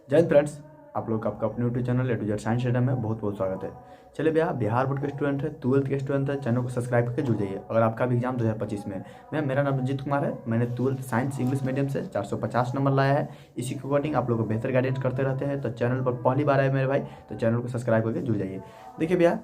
जय हिंद फ्रेंड्स। आप लोग का आपका अपने YouTube channel A to Z science study में बहुत बहुत स्वागत है। चलिए भैया, बिहार बोर्ड के स्टूडेंट है, 12th के स्टूडेंट है, चैनल को सब्सक्राइब करके जुड़ जाइए अगर आपका भी एग्जाम 2025 में है। मेरा नाम रंजीत कुमार है। मैंने 12th साइंस इंग्लिश मीडियम से 450 नंबर लाया है। इसी के अकॉर्डिंग आप लोग को बेहतर गाइडेंस करते रहते हैं। तो चैनल पर पहली बार आए मेरे भाई, तो चैनल को सब्सक्राइब करके जुड़ जाइए। देखिए भैया,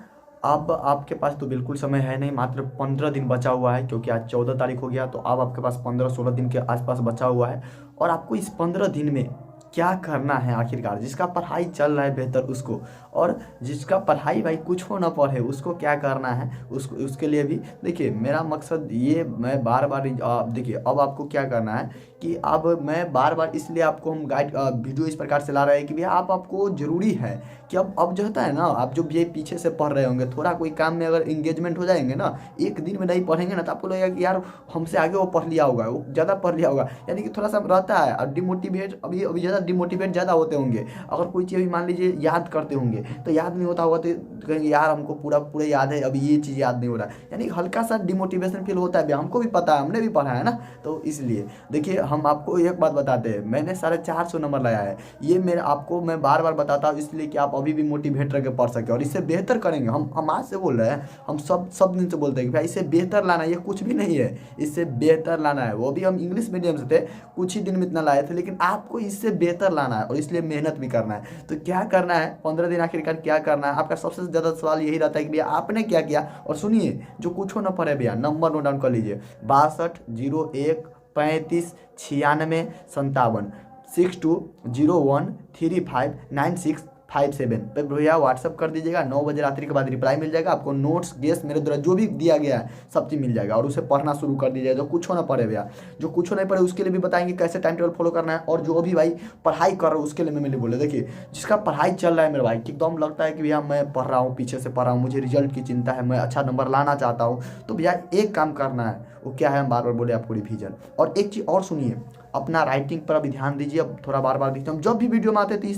अब आपके पास तो बिल्कुल समय है नहीं, मात्र 15 दिन बचा हुआ है, क्योंकि आज 14 तारीख हो गया। तो अब आपके पास 15-16 दिन के आसपास बचा हुआ है। और आपको इस 15 दिन में क्या करना है आखिरकार, जिसका पढ़ाई चल रहा है बेहतर उसको, और जिसका पढ़ाई भाई कुछ हो ना पढ़े उसको क्या करना है, उसको उसके लिए भी देखिए मेरा मकसद ये, मैं बार बार देखिए अब आपको क्या करना है कि अब मैं बार बार इसलिए आपको हम गाइड वीडियो इस प्रकार से ला रहे हैं कि भैया आपको ज़रूरी है कि अब जो होता है ना, आप जो ये पीछे से पढ़ रहे होंगे, थोड़ा कोई काम में अगर इंगेजमेंट हो जाएंगे ना, एक दिन में नहीं पढ़ेंगे ना, तो आपको लगेगा कि यार हमसे आगे वो पढ़ लिया होगा, वो ज़्यादा पढ़ लिया होगा, यानी कि थोड़ा सा रहता है। और डिमोटिवेट अभी अभी ज़्यादा डिमोटिवेट ज़्यादा होते होंगे। अगर कोई चीज़ अभी मान लीजिए याद करते होंगे तो याद नहीं होता होगा, तो कहेंगे यार हमको पूरा पूरा याद है, अभी ये चीज़ याद नहीं हो रहा है, यानी हल्का सा डिमोटिवेशन फील होता है। हमको भी पता है, हमने भी पढ़ा है ना। तो इसलिए देखिए हम आपको एक बात बताते हैं, मैंने 450 नंबर लाया है। ये मेरे आपको मैं बार बार बताता हूँ इसलिए कि आप अभी भी मोटिवेट रह के पढ़ सके और इससे बेहतर करेंगे। हम आज से बोल रहे हैं, हम सब दिन से बोलते हैं कि भाई इससे बेहतर लाना है, ये कुछ भी नहीं है, इससे बेहतर लाना है। वो भी हम इंग्लिश मीडियम से थे, कुछ ही दिन में इतना लाए थे, लेकिन आपको इससे बेहतर लाना है और इसलिए मेहनत भी करना है। तो क्या करना है 15 दिन आखिरकार क्या करना है, आपका सबसे ज़्यादा सवाल यही रहता है कि भैया आपने क्या किया। और सुनिए, जो कुछ हो ना पड़े भैया, नंबर नोट डाउन कर लीजिए, 6201 35 96 57 6201359657 पे भैया व्हाट्सअप कर दीजिएगा। 9 बजे रात्रि के बाद रिप्लाई मिल जाएगा आपको। नोट्स गेस मेरे द्वारा जो भी दिया गया है सब चीज़ मिल जाएगा और उसे पढ़ना शुरू कर दीजिएगा। जो कुछ हो ना पड़े भैया, जो कुछ हो नहीं पड़े उसके लिए भी बताएंगे कैसे टाइम टेबल फॉलो करना है। और जो भी भाई पढ़ाई कर रहा हूँ उसके लिए मैं बोले, देखिए जिसका पढ़ाई चल रहा है मेरे भाई, कि एकदम लगता है कि भैया मैं पढ़ रहा हूँ, पीछे से पढ़ रहा हूँ, मुझे रिजल्ट की चिंता है, मैं अच्छा नंबर लाना चाहता हूँ, तो भैया एक काम करना है। वो क्या है, हम बार बार बोले आपको, रिवीजन। और एक चीज़ और सुनिए, अपना राइटिंग पर अभी ध्यान दीजिए। अब थोड़ा बार बार देखते हैं, हम जब भी वीडियो में आते हैं तो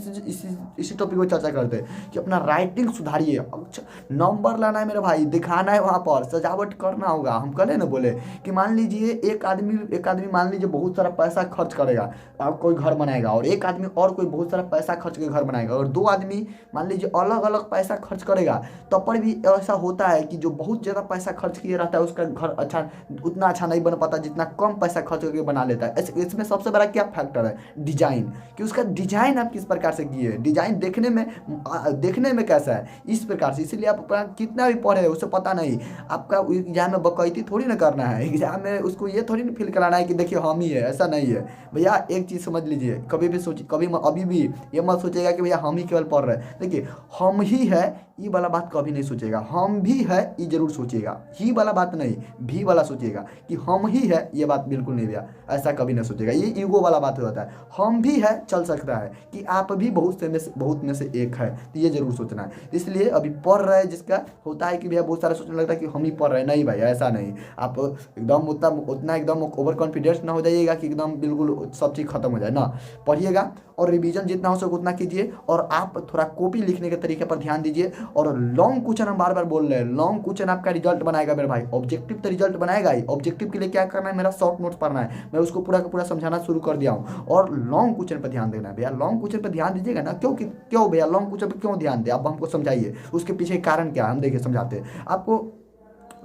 इसी टॉपिक पर चर्चा करते हैं कि अपना राइटिंग सुधारिए। अच्छा, नंबर लाना है मेरे भाई, दिखाना है, वहाँ पर सजावट करना होगा। हम कल ना बोले कि मान लीजिए एक आदमी मान लीजिए बहुत सारा पैसा खर्च करेगा और कोई घर बनाएगा, और एक आदमी और कोई बहुत सारा पैसा खर्च के घर बनाएगा, और दो आदमी मान लीजिए अलग अलग पैसा खर्च करेगा, तब पर भी ऐसा होता है कि जो बहुत ज़्यादा पैसा खर्च किया रहता है उसका घर उतना अच्छा नहीं बन पाता जितना कम पैसा खर्च करके बना लेता है। इसमें सबसे बड़ा क्या फैक्टर है, डिजाइन, कि उसका डिजाइन आप किस प्रकार से किए, डिजाइन देखने में कैसा है, इस प्रकार से। इसीलिए आप अपना कितना भी पढ़े उसे पता नहीं, आपका एग्जाम में बकैती थोड़ी ना करना है। एग्जाम में उसको ये थोड़ी ना फील कराना है कि देखिए हम ही है, ऐसा नहीं है भैया। एक चीज़ समझ लीजिए, कभी भी सोचिए, अभी भी ये मत सोचेगा कि भैया हम ही केवल पढ़ रहे हैं। देखिए हम ही है ये वाला बात कभी नहीं सोचेगा, हम भी है ये जरूर सोचिएगा, ही वाला बात नहीं, भी वाला सोचिएगा कि हम ही है, ये बात बिल्कुल नहीं भैया, ऐसा कभी नहीं सोचेगा। ये ईगो वाला बात हो जाता है। हम भी है चल सकता है कि आप भी बहुत में से एक है, तो ये जरूर सोचना है। इसलिए अभी पढ़ रहे हैं, जिसका होता है कि भैया बहुत सारा सोचने लगता है कि हम ही पढ़ रहे हैं, नहीं भाई ऐसा नहीं। आप एकदम उतना एकदम ओवर कॉन्फिडेंस ना हो जाइएगा कि एकदम बिल्कुल सब चीज़ खत्म हो जाए ना। पढ़िएगा और रिवीजन जितना हो सके उतना कीजिए, और आप थोड़ा कॉपी लिखने के तरीके पर ध्यान दीजिए। और लॉन्ग क्वेश्चन हम बार बार बोल रहे हैं, लॉन्ग क्वेश्चन आपका रिजल्ट बनाएगा मेरे भाई। ऑब्जेक्टिव तो रिजल्ट बनाएगा ही, ऑब्जेक्टिव के लिए क्या करना है, मेरा शॉर्ट नोट्स पढ़ना है, मैं उसको पूरा का पूरा समझाना शुरू कर दिया हूँ। और लॉन्ग क्वेश्चन पर ध्यान देना है भैया, लॉन्ग क्वेश्चन पर ध्यान दीजिएगा ना। क्यों भैया लॉन्ग क्वेश्चन पर क्यों ध्यान दे, आप हमको समझाइए, उसके पीछे कारण क्या है, हम देखिए समझाते हैं आपको।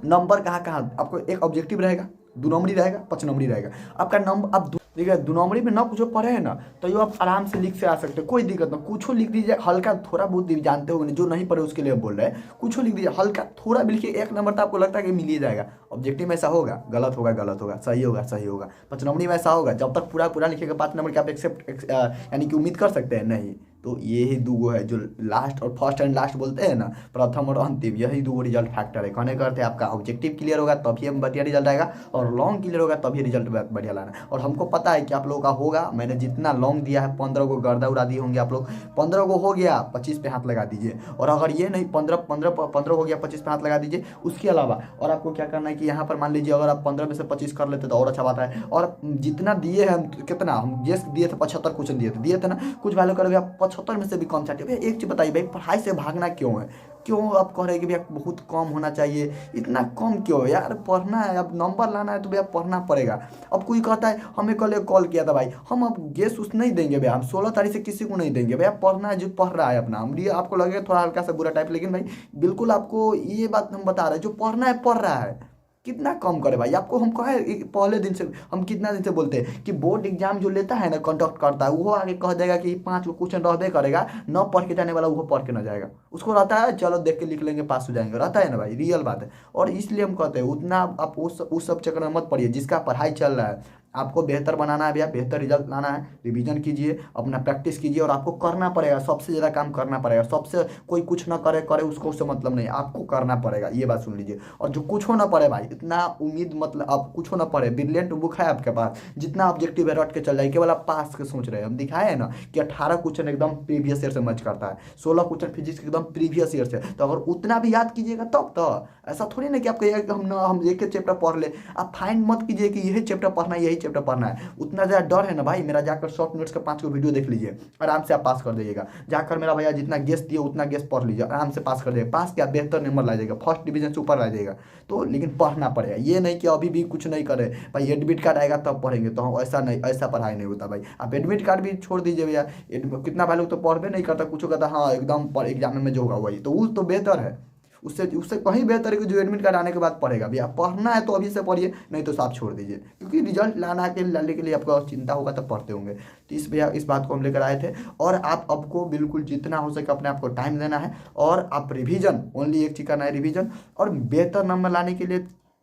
नंबर कहाँ कहाँ, आपको एक ऑब्जेक्टिव रहेगा, 2 नंबरी रहेगा, 5 नंबरी रहेगा। आपका नंबर आप देखिए 2 नंबरी में ना कुछ पढ़े है ना, तो ये आप आराम से लिख से आ सकते हैं, कोई दिक्कत ना। कुछ लिख दीजिए, हल्का थोड़ा बहुत जानते हो, जो नहीं पढ़े उसके लिए बोल रहे हैं, कुछ लिख दीजिए, हल्का थोड़ा भी लिखिए। 1 नंबर तो आपको लगता है कि मिल ही जाएगा। ऑब्जेक्टिव में ऐसा होगा, गलत होगा गलत होगा, सही होगा सही होगा। 5 नंबरी में ऐसा होगा, जब तक पूरा पूरा लिखेगा 5 नंबर की आप एक्सेप्ट यानी कि उम्मीद कर सकते हैं नहीं। तो ये ही 2 है जो लास्ट और फर्स्ट एंड लास्ट बोलते हैं ना, प्रथम और अंतिम, यही 2 रिजल्ट फैक्टर है। कहने करते आपका ऑब्जेक्टिव क्लियर होगा तभी हम बढ़िया रिजल्ट आएगा, और लॉन्ग क्लियर होगा तभी रिजल्ट बढ़िया लाना। और हमको पता है कि आप लोगों का होगा। मैंने जितना लॉन्ग दिया है 15 को गर्दा उड़ा दिए होंगे आप लोग। 15 को हो गया 25 पे हाथ लगा दीजिए, और अगर ये नहीं 15 हो गया 25 पे हाथ लगा दीजिए। उसके अलावा और आपको क्या करना है कि यहाँ पर मान लीजिए अगर आप 15 में से 25 कर लेते तो और अच्छा बात है। और जितना दिए हैं, कितना हम गेस दिए थे, 75 क्वेश्चन दिए थे ना, कुछ वैल्यू करोगे आप 75 में से भी कम चाहते भैया। एक चीज़ बताइए भाई, पढ़ाई से भागना क्यों है? क्यों आप कह रहे हैं कि भैया बहुत कम होना चाहिए, इतना कम क्यों है यार? पढ़ना है, अब नंबर लाना है तो भैया पढ़ना पड़ेगा। अब कोई कहता है हमें कल एक कॉल किया था भाई, हम अब गेस उस नहीं देंगे भैया, हम 16 तारीख से किसी को नहीं देंगे भैया। पढ़ना है जो पढ़ रहा है अपना, हम ये आपको लगेगा थोड़ा हल्का सा बुरा टाइप, लेकिन भाई बिल्कुल आपको ये बात हम बता रहे हैं, जो पढ़ना है पढ़ रहा है। कितना कम करे भाई? आपको हम कहे पहले दिन से, हम कितना दिन से बोलते हैं कि बोर्ड एग्जाम जो लेता है ना, कंडक्ट करता है, वो आगे कह देगा कि 5 गो क्वेश्चन रहबे करेगा, न पढ़ के जाने वाला वो पढ़ के ना जाएगा। उसको रहता है चलो देख के लिख लेंगे पास हो जाएंगे, रहता है ना भाई, रियल बात है। और इसलिए हम कहते हैं उतना आप उस सब चक्कर में मत पढ़िए। जिसका पढ़ाई चल रहा है, आपको बेहतर बनाना है भैया, बेहतर रिजल्ट लाना है, रिवीजन कीजिए, अपना प्रैक्टिस कीजिए, और आपको करना पड़ेगा, सबसे ज़्यादा काम करना पड़ेगा। सबसे कोई कुछ ना करे करे उसको उससे मतलब नहीं, आपको करना पड़ेगा, ये बात सुन लीजिए। और जो कुछ हो ना पड़े भाई, इतना उम्मीद मतलब आप कुछ हो ना पड़े, ब्रिलियंट बुक है आपके पास, जितना ऑब्जेक्टिव है रट के चल जाए, केवल आप पास के सोच रहे हैं। हम दिखाए हैं ना कि 18 क्वेश्चन एकदम प्रीवियस ईयर से मैच करता है, 16 क्वेश्चन फिजिक्स एकदम प्रीवियस ईयर से। तो अगर उतना भी याद कीजिएगा तब तो ऐसा थोड़ी ना कि आप कहिएगा कि हम एक ही चैप्टर पढ़ ले। आप फाइंड मत कीजिए कि यही चैप्टर पढ़ना है, यही चैप्टर पढ़ना है। उतना ज़्यादा डर है ना भाई, मेरा जाकर शॉर्ट नोट्स का 5 को वीडियो देख लीजिए, आराम से आप पास कर दीजिएगा। जाकर मेरा भैया जितना गेस दिए उतना गेस पढ़ लीजिए, आराम से पास कर जाएगा। पास क्या, बेहतर नंबर ला जाएगा, फर्स्ट डिवीजन से ऊपर ला जाएगा। तो लेकिन पढ़ना पड़ेगा, ये नहीं कि अभी भी कुछ नहीं करे भाई, एडमिट कार्ड आएगा तब पढ़ेंगे। तो हम ऐसा नहीं, ऐसा पढ़ाई नहीं होता भाई। आप एडमिट कार्ड भी छोड़ दीजिए भैया, कितना भाई लोग तो पढ़ नहीं करता, कुछ कहता हाँ एकदम एग्जाम में जो होगा वही, तो वो तो बेहतर है। उससे उससे कहीं बेहतर है कि जो एडमिट कार्ड आने के बाद पढ़ेगा। भैया पढ़ना है तो अभी से पढ़िए, नहीं तो साफ छोड़ दीजिए, क्योंकि रिजल्ट लाने के लिए आपको चिंता होगा तब पढ़ते होंगे। तो इस भैया इस बात को हम लेकर आए थे। और आप आपको बिल्कुल जितना हो सके अपने आप को टाइम देना है, और आप रिवीजन, ओनली एक चीज़ करना है रिवीजन, और बेहतर नंबर लाने के लिए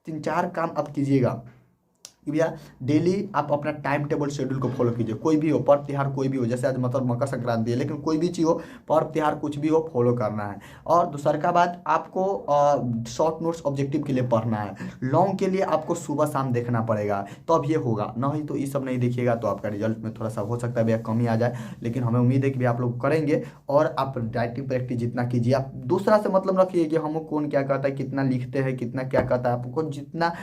3-4 काम आप कीजिएगा कि भैया डेली आप अपना टाइम टेबल शेड्यूल को फॉलो कीजिए। कोई भी हो, पर्व त्योहार कोई भी हो, जैसे आज मतलब मकर संक्रांति है, लेकिन कोई भी चीज़ हो, पर्व त्योहार कुछ भी हो, फॉलो करना है। और दूसरा का बात, आपको शॉर्ट नोट्स ऑब्जेक्टिव के लिए पढ़ना है। लॉन्ग के लिए आपको सुबह शाम देखना पड़ेगा, तब तो ये होगा, नहीं तो ये सब नहीं देखिएगा तो आपका रिजल्ट में थोड़ा सा हो सकता है भैया कमी आ जाए। लेकिन हमें उम्मीद है कि भैया आप लोग करेंगे। और आप राइटिंग प्रैक्टिस जितना कीजिए, आप दूसरा से मतलब रखिए कि हम कौन क्या कहता है, कितना लिखते हैं, कितना क्या कहता है, आपको जितना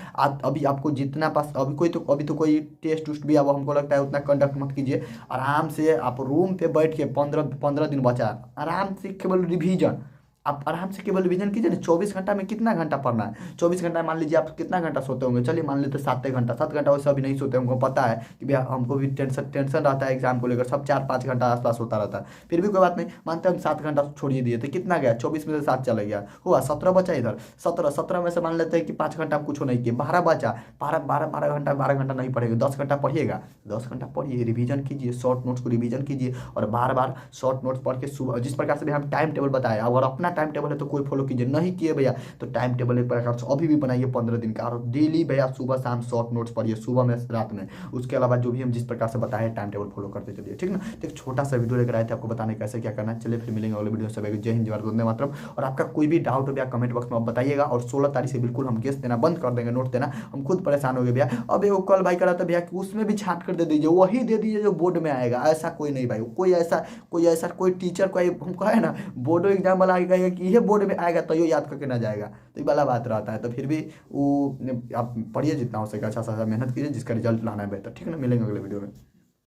अभी आपको जितना पास अभी तो कोई टेस्ट उस्ट भी अब हमको लगता है उतना कंडक्ट मत कीजिए। आराम से आप रूम पे बैठ के 15 दिन बचा, आराम से केवल रिवीजन, आप आराम से केवल रिवीजन कीजिए ना। 24 घंटा में कितना घंटा पढ़ना है? 24 घंटा मान लीजिए आप कितना घंटा सोते होंगे, चलिए मान लेते 7 घंटा। 7 घंटा वैसे अभी नहीं सोते, हमको पता है कि भैया हमको भी टेंशन रहता है एग्जाम को लेकर, सब 4-5 घंटा आसपास होता रहता है। फिर भी कोई बात नहीं, मानते हम 7 घंटा छोड़िए दिए, तो कितना गया? 24 में से 7 चला गया, हुआ 17 बचा इधर। 17 में से मान लेते हैं कि 5 घंटा आप कुछ नहीं किए, 12 बचा। 12 घंटा नहीं पढ़ेगा, 10 घंटा पढ़िएगा। 10 घंटा पढ़िए, रिवीजन कीजिए, शॉर्ट नोट्स को रिवीजन कीजिए, और बार बार शॉर्ट नोट्स पढ़ के सुबह जिस प्रकार से भी हम टाइम टेबल बताया, अगर अपना टाइम टेबल है तो कोई फॉलो कीजिए, नहीं किए भैया तो टाइम टेबल एक प्रकार से अभी भी बनाइए 15 दिन का, और डेली भैया सुबह शाम शॉर्ट नोट्स पढ़िए, सुबह में रात में। उसके अलावा जो भी हम जिस प्रकार से बताए टाइम टेबल फॉलो करते चलिए, ठीक ना। तो एक छोटा सा वीडियो लेकर आए थे आपको बताने कैसे क्या करना है। चलिए फिर मिलेंगे अगले वीडियो से। जय हिंद, जय भारत, वंदे मातरम। और आपका कोई भी डाउट हो भैया कमेंट बॉक्स में आप बताइएगा। और 16 तारीख से बिल्कुल हम गेस देना बंद कर देंगे, नोट देना, हम खुद परेशान हो गए भैया। अब एक कल भाई करा था भैया कि उसमें भी छाट कर दे दीजिए, वही दे दीजिए जो बोर्ड में आएगा। ऐसा कोई नहीं भाई, कोई टीचर कोई हम कहे ना बोर्डो एग्जाम वाला आएगा कि ये बोर्ड में आएगा तो ये याद करके ना जाएगा, तो ये वाला बात रहता है। तो फिर भी वो आप पढ़िए जितना हो सके, अच्छा सा मेहनत कीजिए, जिसका रिजल्ट लाना है बेहतर, ठीक है ना। मिलेंगे अगले वीडियो में।